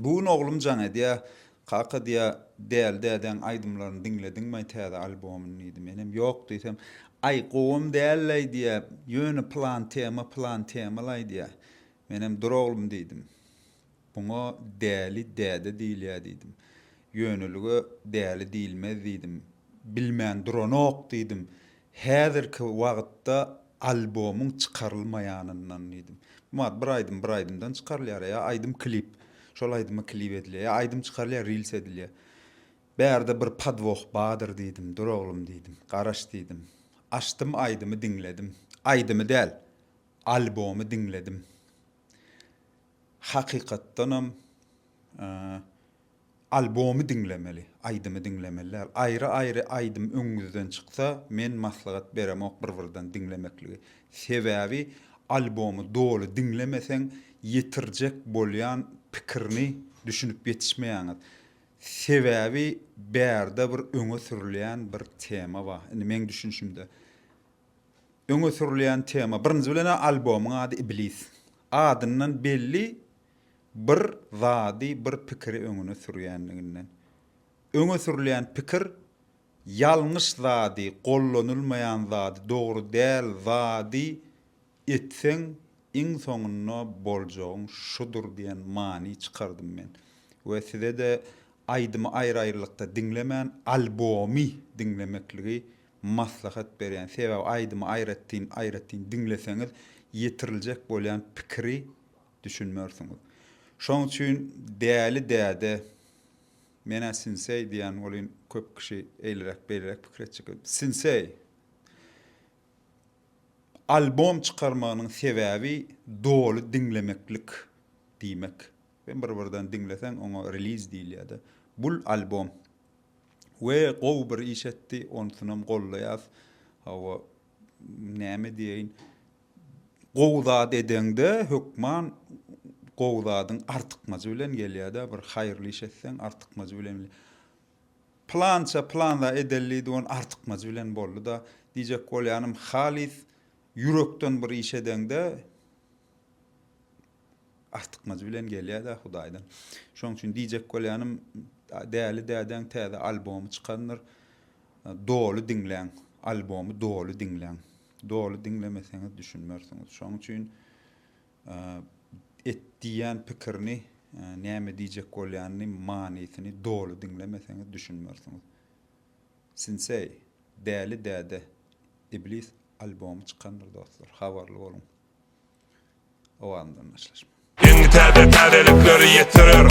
Bugün oğlum can diye kaka diye değerden aydımlarını dinledin mi täze albomun idi menem yok diýsem ay gowum değerley diye yönü plan temalay diye menem dur oğlum diýdim. Buňa değerli däde diýilýär diýdim. Yönülüge değerli diýilmez diýdim. Bilmän duranok diýdim. Häzirki wagtda albomum çykarylmaýanyndan diýdim. Mat bir aydymdan çykarylýar ya aydym klip. Şol aydyma klip edilýär. Ya aydym çykarylýar, reels edilýär. Bärde bir padwok badyr diýdim. Dur oglum diýdim. Garaş diýdim. Açdym aydymy dinledim. Aydymy däl, albomy dinledim. Hakykatdanam albomy dinlemeli, aydymy dinlemeliler. Ayrı aydym öňüňizden çyksa, men maslahat berem ok bir-birinden dinlemekligi. Sebäbi albomy dolu dinlemeseň ýetirjek bolýan pikirni düşünüp ýetişmeýäňiz. Sebäbi bärde bir öňe sürilýän bir tema bar. Indi men düşünşümde öňe sürilýän tema birinji bilen albomyň ady Iblis. Adyndan belli bir zady bir pikiri öňüne sürýänliginden. Öňe sürilýän pikir ýalňyş zady, gollanylmaýan zady, dogry däl zady etseň iň soňuna boljagyň şudur diýen many çykardym men. We size de aydymy aýry-aýrylykda dinlemän albomy dinlemekligi maslahat berýän. Sebäbi aydymy aýratyn dinleseňiz ýetiriljek bolýan pikiri düşünmersiňiz. Şoň üçin däli däde mena sinsey diýen bolyn köp kişi eýlerek pikir etjek. Sinsey albom çykarmagynyň sebäbi dolu dinlemeklik diýmek. Ben bir-birden dinleseň oňa release diýilýär. Bul albom. We gow bir iş etdi, onsunam gollaýas. Hawa näme diýin? Gowda dedeňde hökman gowdadyň artykmajy bilen gelýär-de bir haýyrly iş etseň artykmajy bilen. Planda edelli diýen artykmajy bilen boldy da diýjek bolýanym halis yürekden bir iş edeňde artykmajy bilen gelýär-de Hudaýdan. Şoň üçin diýjek bolýanym däli däden täze albomy çykandyr. Dolu dinleň, albomy dolu dinleň. Dolu dinlemeseňiz düşünmersiňiz. Şoň üçin etdiýän pikirni näme diýjek bolýanyny manysyny dolu dinlemeseňiz düşünmersiňiz. Sinsey däli däde Iblis albomy çykandyr dostlar. Habarly bolun. O andan başlaşma. Yeni täzelikleri yetirir.